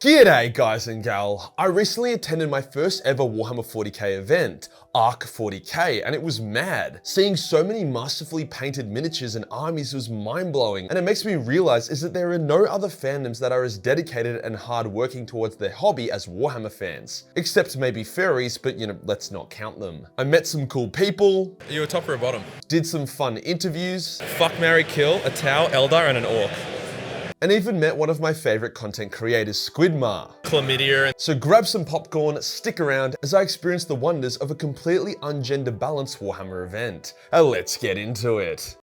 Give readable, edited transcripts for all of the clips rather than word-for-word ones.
G'day guys and gal. I recently attended my first ever Warhammer 40k event, Arc 40k, and it was mad. Seeing so many masterfully painted miniatures and armies was mind-blowing, and it makes me realize is that there are no other fandoms that are as dedicated and hard-working towards their hobby as Warhammer fans. Except maybe furries, but you know, let's not count them. I met some cool people. Are you a top or a bottom? Did some fun interviews. Fuck, marry, kill, a Tau, Eldar, and an Orc. And even met one of my favorite content creators, Squidmar. Chlamydia. So grab some popcorn, stick around as I experience the wonders of a completely ungender balanced Warhammer event. Let's get into it.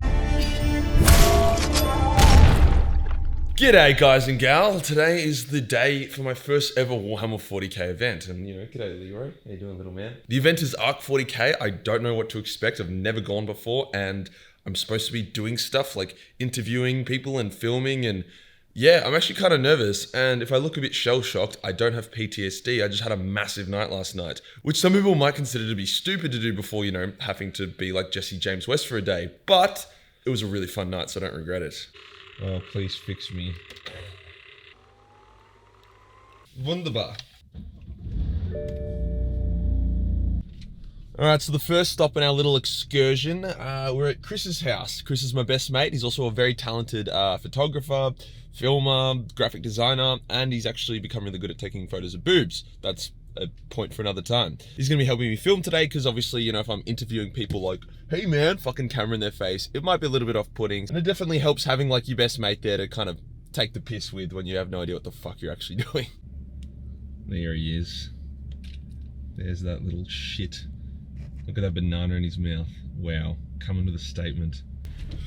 G'day guys and gal. Today is the day for my first ever Warhammer 40k event. And you know, g'day Leroy, how you doing little man? The event is Arc 40k. I don't know what to expect. I've never gone before and I'm supposed to be doing stuff like interviewing people and filming, and yeah, I'm actually kind of nervous. And if I look a bit shell-shocked, I don't have PTSD. I just had a massive night last night, which some people might consider to be stupid to do before, you know, having to be like Jesse James West for a day. But it was a really fun night, so I don't regret it. Oh, please fix me. Wunderbar. All right, so the first stop in our little excursion, we're at Chris's house. Chris is my best mate. He's also a very talented photographer, filmer, graphic designer, and he's actually become really good at taking photos of boobs. That's a point for another time. He's gonna be helping me film today because obviously, you know, if I'm interviewing people like, hey man, fucking camera in their face, it might be a little bit off-putting. And it definitely helps having like your best mate there to kind of take the piss with when you have no idea what the fuck you're actually doing. There he is. There's that little shit. Look at that banana in his mouth. Wow, coming with a statement.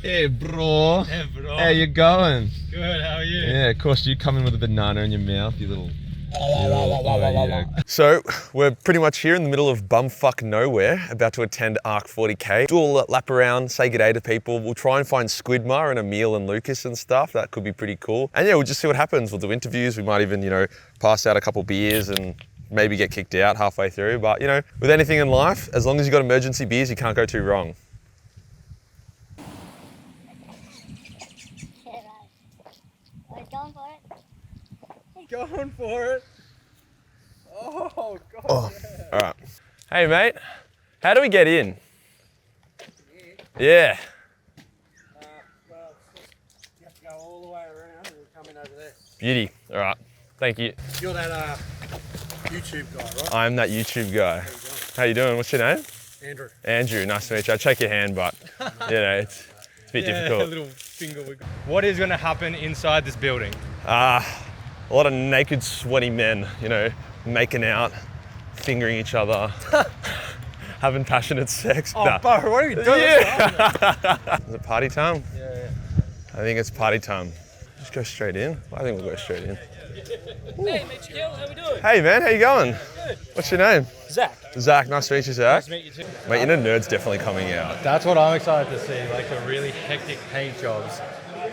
Hey bro. Hey bro. How you going? Good, how are you? Yeah, of course you come in with a banana in your mouth, you little... yeah. So, we're pretty much here in the middle of bumfuck nowhere, about to attend Arc 40k. Do a lap around, say g'day to people. We'll try and find Squidmar and Emil and Lucas and stuff. That could be pretty cool. And yeah, we'll just see what happens. We'll do interviews. We might even, you know, pass out a couple beers and maybe get kicked out halfway through, but you know, with anything in life, as long as you got emergency beers, you can't go too wrong. Going for it. Oh, God. Oh, yeah. All right. Hey, mate, how do we get in? Yeah. Well, you have to go all the way around and come in over there. Beauty. All right. Thank you. You're that YouTube guy, right? I'm that YouTube guy. How you doing? What's your name? Andrew. Andrew. Nice to meet you. I'd shake your hand, but you know, it's a bit difficult. A little finger wiggle. What is going to happen inside this building? A lot of naked, sweaty men, you know, making out, fingering each other, having passionate sex. Oh, bro, what are you doing? Yeah. Is it party time? Yeah. I think it's party time. Just go straight in. I think we'll go straight in. Hey, Majorkill, how we doing? Hey man, how you going? Good. What's your name? Zach. Zach, nice to meet you, Zach. Nice to meet you too. Mate, inner nerd's definitely coming out. That's what I'm excited to see, like the really hectic paint jobs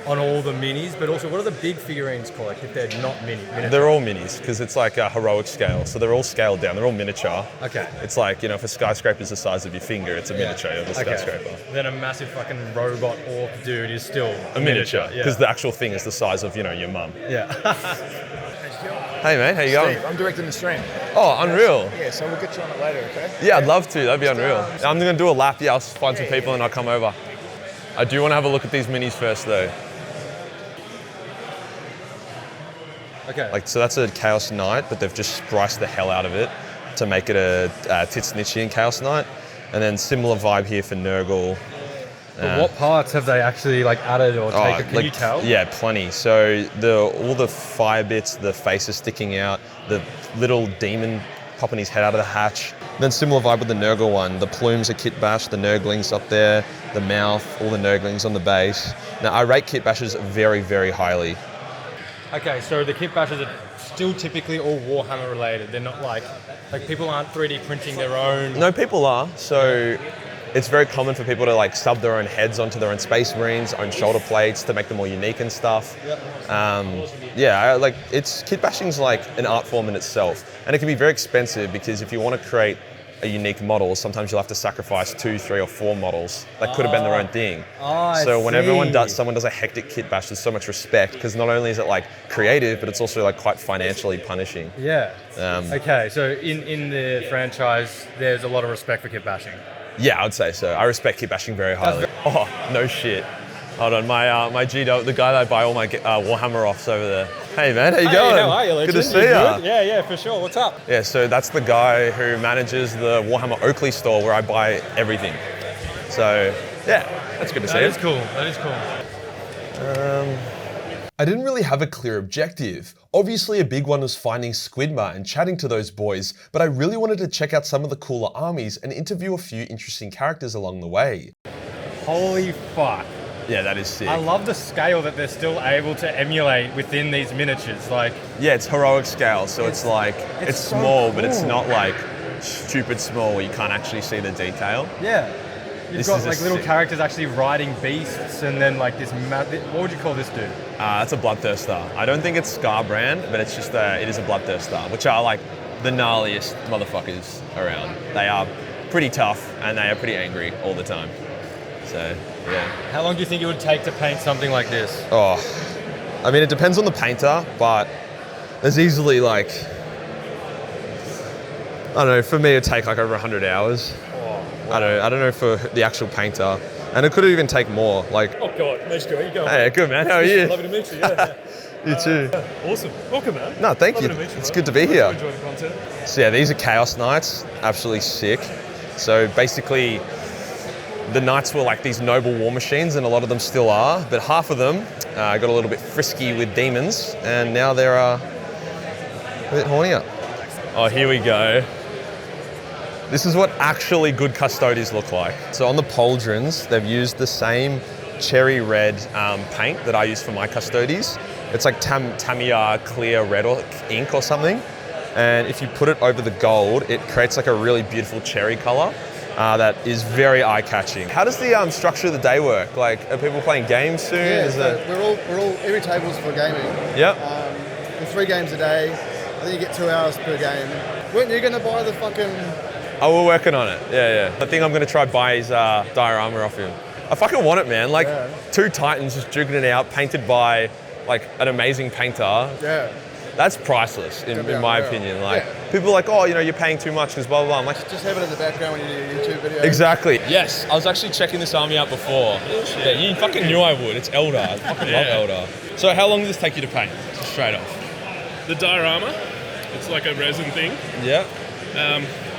on all the minis, but also what are the big figurines called, like if they're not miniature? They're all minis, because it's like a heroic scale, so they're all scaled down, they're all miniature. Okay. It's like, you know, if a skyscraper's the size of your finger, it's a miniature of a skyscraper. Then a massive fucking robot orc dude is still A miniature, because yeah. the actual thing is the size of, you know, your mum. Yeah. Hey mate, how you going? Steve, I'm directing the stream. Oh, unreal. Yeah, so we'll get you on it later, okay? Yeah, I'd love to, that'd be unreal. I'm gonna do a lap, yeah, I'll find some people and I'll come over. I do want to have a look at these minis first though. Okay. Like, so that's a Chaos Knight, but they've just spliced the hell out of it to make it a Titsnitchian Chaos Knight. And then similar vibe here for Nurgle. But what parts have they actually like added or taken? Can like, you tell? Yeah, plenty. So all the fire bits, the face is sticking out, the little demon popping his head out of the hatch. Then similar vibe with the Nurgle one. The plumes are kit bash, the Nurglings up there, the mouth, all the Nurglings on the base. Now I rate kit bashes very, very highly. Okay, so the kit bashes are still typically all Warhammer related. They're not like people aren't 3D printing their own. No, people are. So it's very common for people to like sub their own heads onto their own Space Marines, own shoulder plates to make them more unique and stuff. It's kit bashing's like an art form in itself, and it can be very expensive because if you want to create a unique model, sometimes you'll have to sacrifice 2, 3, or 4 models that could have been their own thing. So when someone does a hectic kit bash, there's so much respect because not only is it like creative, but it's also like quite financially punishing. Yeah. Okay, so in the franchise, there's a lot of respect for kit bashing. Yeah, I'd say so. I respect kit bashing very highly. Oh, no shit. Hold on, my G-Dog, the guy that I buy all my Warhammer offs over there. Hey man, how you going? How are you, legend? Good to see ya. Yeah, for sure. What's up? Yeah, so that's the guy who manages the Warhammer Oakley store where I buy everything. So yeah, that's good to see. That is cool. That is cool. I didn't really have a clear objective. Obviously a big one was finding Squidmar and chatting to those boys, but I really wanted to check out some of the cooler armies and interview a few interesting characters along the way. Holy fuck. Yeah, that is sick. I love the scale that they're still able to emulate within these miniatures. Like, yeah, it's heroic scale, so it's like, it's so small, but cool. it's not like stupid small where you can't actually see the detail. yeah. You've This got is a like little sick- characters actually riding beasts and then like this, what would you call this dude? That's a Bloodthirster. I don't think it's Scar brand, but it's just it is a Bloodthirster, which are like the gnarliest motherfuckers around. They are pretty tough and they are pretty angry all the time. So, yeah. How long do you think it would take to paint something like this? Oh, I mean, it depends on the painter, but there's easily like, I don't know, for me it'd take like over 100 hours. I don't know for the actual painter. And it could even take more. Like, Oh God, Majorkill, how you going? hey, good man, how are you? Lovely to meet you. Yeah. You too. Awesome. Welcome, man. No, thank Lovely you. to meet you, It's bro. good to be Hope you here. Enjoy the content. So yeah, these are Chaos Knights, absolutely sick. So basically, the Knights were like these noble war machines, and a lot of them still are, but half of them got a little bit frisky with demons, and now they're a bit hornier. Oh, here we go. This is what actually good custodies look like. So on the pauldrons, they've used the same cherry red paint that I use for my custodies. It's like Tamiya clear red or ink or something. And if you put it over the gold, it creates like a really beautiful cherry color that is very eye-catching. How does the structure of the day work? Like, are people playing games soon? Yeah, Is so it... we're all every table's for gaming. Yep. There's 3 games a day. I think you get 2 hours per game. Weren't you gonna buy the fucking? Oh, we're working on it. Yeah. I think I'm gonna try buy his diorama off him. I fucking want it, man. Like, 2 Titans just duking it out, painted by like an amazing painter. Yeah. That's priceless, in my Yeah. opinion. Like, Yeah. people are like, oh, you know, you're paying too much because blah, blah, blah. I'm like, Just have it in the background when you do your YouTube video. exactly. Yes, I was actually checking this army out before. Yeah, you fucking knew I would. It's Eldar. I fucking love Eldar. So how long does this take you to paint? Just straight off. The diorama, it's like a resin thing. Yeah.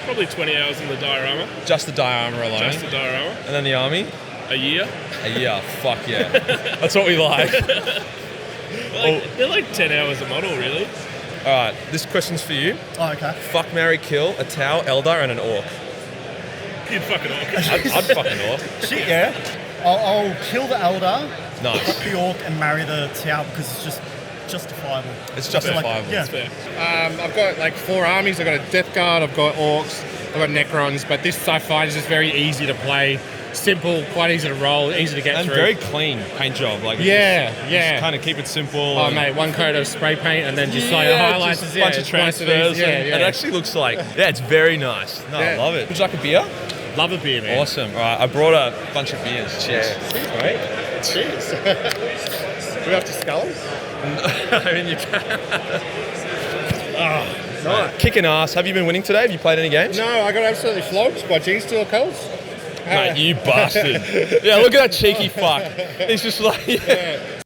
Probably 20 hours in the diorama. Just the diorama alone. Just the diorama. And then the army? A year. A year. Fuck yeah. That's what we like. They're like 10 hours a model, really. All right, this question's for you. Oh, okay. Fuck, marry, kill, a Tau, Eldar, and an Orc. You'd fucking orc. I'd fucking Orc. Shit, yeah. I'll kill the Elder, Nice. fuck the Orc, and marry the Tau because it's just justifiable. It's justifiable. yeah. Fair. I've got like 4 armies. I've got a Death Guard, I've got Orcs, I've got Necrons, but this I find is just very easy to play. Simple, quite easy to roll, easy to get And through. very clean paint job. Like, Yeah. kind of keep it simple. Oh and- mate, 1 coat of spray paint and then just like highlights. just a bunch of transfers. And it actually looks like, it's very nice. No, I Yeah. love it. Would you like a beer? Love a beer, man. Awesome. All right, I brought a bunch of beers. Cheers. Great. Cheers. Do we have to scull? I mean, you can. Nice. Kicking ass. Have you been winning today? Have you played any games? No, I got absolutely flogged by G-Steel Coles. Mate, you bastard. Yeah, look at that cheeky fuck. He's just like,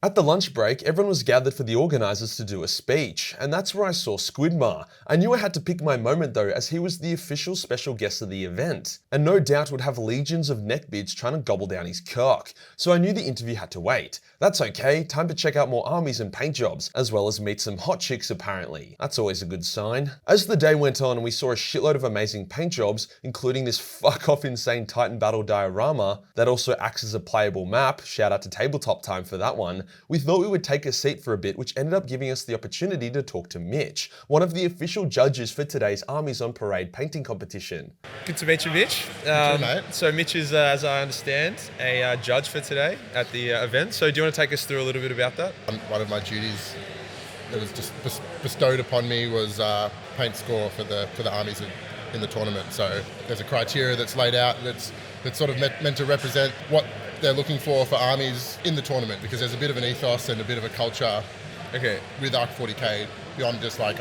At the lunch break, everyone was gathered for the organisers to do a speech, and that's where I saw Squidmar. I knew I had to pick my moment though, as he was the official special guest of the event, and no doubt would have legions of neckbeards trying to gobble down his cock, so I knew the interview had to wait. That's okay, time to check out more armies and paint jobs, as well as meet some hot chicks apparently. That's always a good sign. As the day went on and we saw a shitload of amazing paint jobs, including this fuck off insane Titan battle diorama that also acts as a playable map, shout out to Tabletop Time for that one, we thought we would take a seat for a bit, which ended up giving us the opportunity to talk to Mitch, one of the official judges for today's Armies on Parade painting competition. Good to meet you, Mitch. mate. So Mitch is, as I understand, a judge for today at the event. So do you want to take us through a little bit about that? One of my duties that was just bestowed upon me was paint score for the armies in the tournament. So there's a criteria that's laid out that's sort of meant to represent what they're looking for armies in the tournament, because there's a bit of an ethos and a bit of a culture with Arc 40k beyond just like,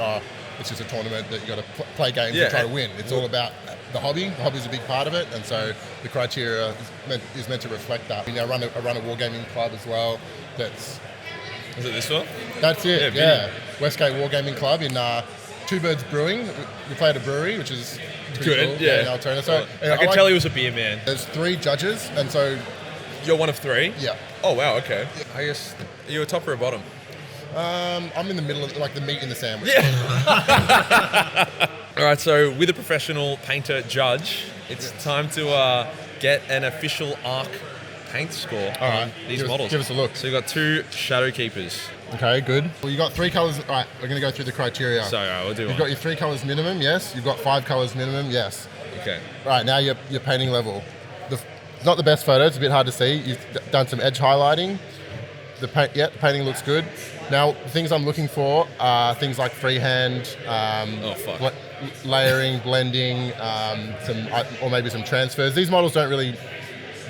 it's just a tournament that you got to play games and try to win. It's all about the hobby. The hobby is a big part of it, and so the criteria is meant to reflect that. I run a wargaming club as well. Is it this one? That's it. Yeah, Westgate Wargaming Club in Two Birds Brewing. We play at a brewery, which is pretty good. Cool. In Altona. So I can tell he was a beer man. There's 3 judges, and so you're one of 3. Yeah. Oh wow. Okay. I guess are you a top or a bottom? I'm in the middle of like the meat in the sandwich. Yeah. All right. So with a professional painter judge, it's time to get an official Arc paint score on these models. Give us a look. So you got 2 Shadow Keepers. Okay, good. Well, you got 3 colors. All right, we're going to go through the criteria. So we'll do. You've got your 3 colors minimum. Yes. You've got 5 colors minimum. Yes. Okay. Right, now your painting level. It's not the best photo. It's a bit hard to see. You've done some edge highlighting. The painting looks good. Now, the things I'm looking for are things like freehand, layering, blending, or maybe some transfers. These models don't really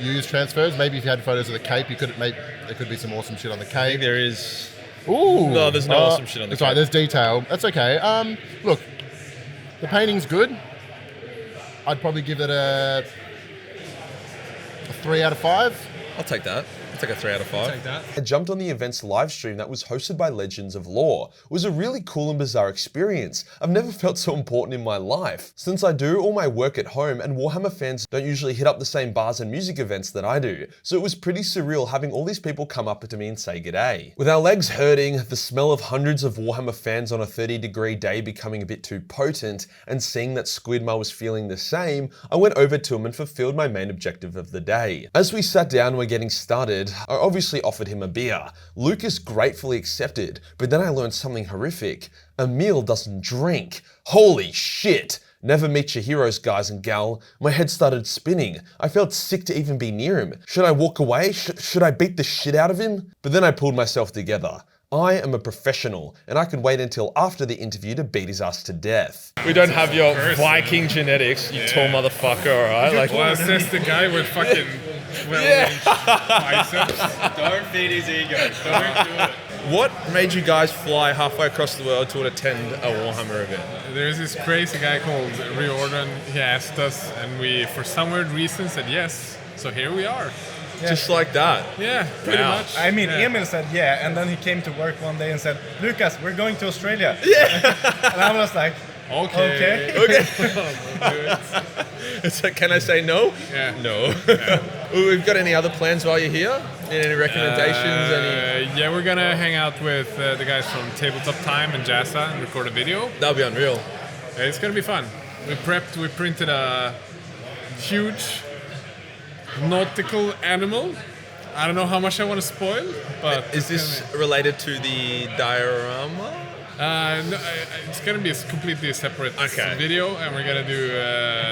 use transfers. Maybe if you had photos of the cape, there could be some awesome shit on the cape. I think there is. Ooh. No, there's no awesome shit on the cape. That's right, there's detail. That's okay. Look, the painting's good. I'd probably give it a 3 out of 5. I'll take that. I'll take a 3 out of 5. Take that. I jumped on the event's live stream that was hosted by Legends of Lore. It was a really cool and bizarre experience. I've never felt so important in my life. Since I do all my work at home, and Warhammer fans don't usually hit up the same bars and music events that I do, so it was pretty surreal having all these people come up to me and say g'day. With our legs hurting, the smell of hundreds of Warhammer fans on a 30-degree day becoming a bit too potent, and seeing that Squidmar was feeling the same, I went over to him and fulfilled my main objective of the day. As we sat down and were getting started, I obviously offered him a beer. Lucas gratefully accepted, but then I learned something horrific. Emil doesn't drink. Holy shit! Never meet your heroes, guys and gal. My head started spinning. I felt sick to even be near him. Should I walk away? Should I beat the shit out of him? But then I pulled myself together. I am a professional, and I can wait until after the interview to beat his ass to death. We don't have your Viking genetics, you tall motherfucker, alright? Like, well, says the guy with fucking 12-inch biceps. Don't feed his ego. Don't do it. What made you guys fly halfway across the world to attend a Warhammer event? There's this crazy guy called Riordan. He asked us, and we, for some weird reason, said yes. So here we are. Yeah. Just like that? Yeah, pretty much. I mean, Emil said yeah, and then he came to work one day and said, Lucas, we're going to Australia. Yeah. And I was like, okay. It's like, can I say no? Yeah. No. Yeah. We've got any other plans while you're here? Any recommendations? Yeah, we're gonna hang out with the guys from Tabletop Time and Jazza and record a video. That'll be unreal. It's gonna be fun. We printed a huge nautical animal. I don't know how much I want to spoil, but is this related to the diorama? No, it's gonna be a completely separate video, and we're gonna do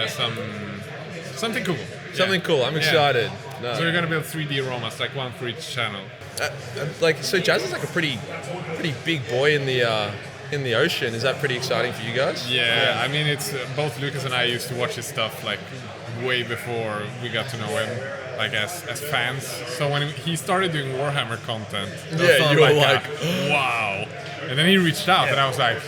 something cool. Something cool. I'm excited. No. So we're gonna build 3D aromas, like one for each channel. So Jazz is like a pretty big boy in the ocean. Is that pretty exciting for you guys? Yeah. I mean, it's both Lucas and I used to watch his stuff like way before we got to know him, like as fans. So when he started doing Warhammer content, you were like, wow. And then he reached out, and I was like,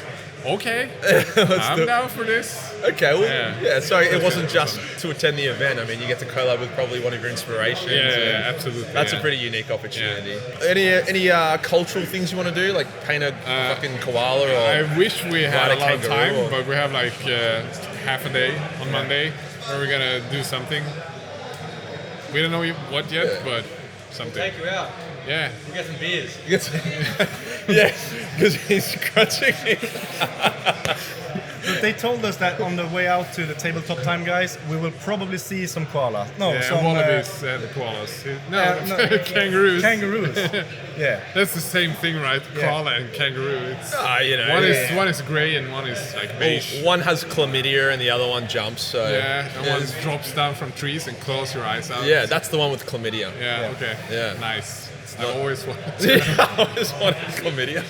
okay, I'm down for this. Okay, well, so it wasn't just to attend the event. I mean, you get to collab with probably one of your inspirations. Yeah, absolutely. That's a pretty unique opportunity. Yeah. Any cultural things you want to do, like paint a fucking koala? Or I wish we had a lot of time, but we have like half a day on Monday where we're gonna do something. We don't know what yet, but something. Take you out. Yeah. We'll get some beers. Yeah, because he's crunching. But they told us that on the way out to the Tabletop Time guys, we will probably see some koala. No, some wallabies and koalas. No, kangaroos. Kangaroos. Yeah. That's the same thing, right? Koala and kangaroo. It's one is grey and one is like beige. One has chlamydia and the other one jumps. So and one drops down from trees and claws your eyes out. Yeah, that's the one with chlamydia. Yeah. Okay. Yeah. Nice. It's I not. always wanted I always wanted chlamydia.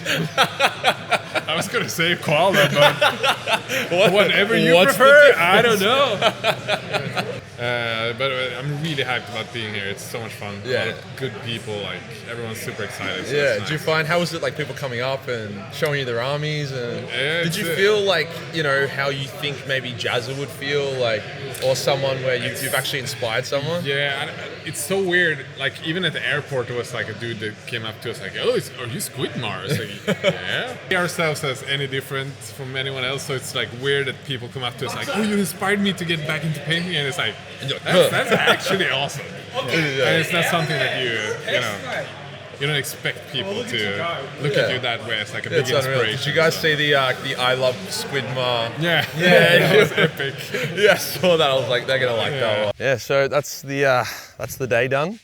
I was gonna say koala, but whatever you What's the prefer, I don't difference? know. But I'm really hyped about being here. It's so much fun. A lot of good people. Like everyone's super excited. So Yeah. it's Did nice. you find how was it like people coming up and showing you their armies and Yeah, did you it's, feel like how you think maybe Jazza would feel like or someone where you've actually inspired someone? Yeah, it's so weird. Like even at the airport, there was like a dude that came up to us like, "Oh, are you Squidmar?" It's like, yeah. We ourselves as any different from anyone else, so it's like weird that people come up to us like, "Oh, you inspired me to get back into painting," and it's like, that's actually awesome. And it's not something that you don't expect people to look at you that way. It's like a big inspiration. Did you guys see the I love Squidmar? Yeah, yeah, it was epic. Yeah, I saw that. I was like, they're gonna like that one. Yeah, so that's the day done.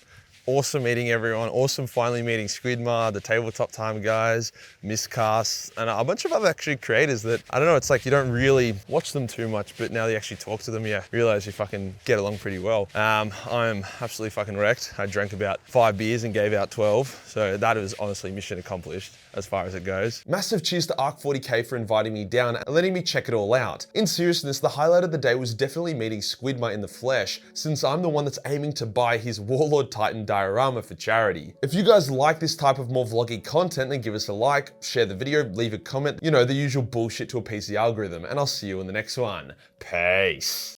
Awesome meeting everyone. Awesome finally meeting Squidmar, the Tabletop Time guys, Miscast, and a bunch of other actually creators that, I don't know, it's like you don't really watch them too much, but now that you actually talk to them, you realize you fucking get along pretty well. I'm absolutely fucking wrecked. I drank about 5 beers and gave out 12. So that was honestly mission accomplished as far as it goes. Massive cheers to Arc40k for inviting me down and letting me check it all out. In seriousness, the highlight of the day was definitely meeting Squidmar in the flesh, since I'm the one that's aiming to buy his Warlord Titan diorama for charity. If you guys like this type of more vloggy content, then give us a like, share the video, leave a comment, the usual bullshit to appease the algorithm, and I'll see you in the next one. Peace.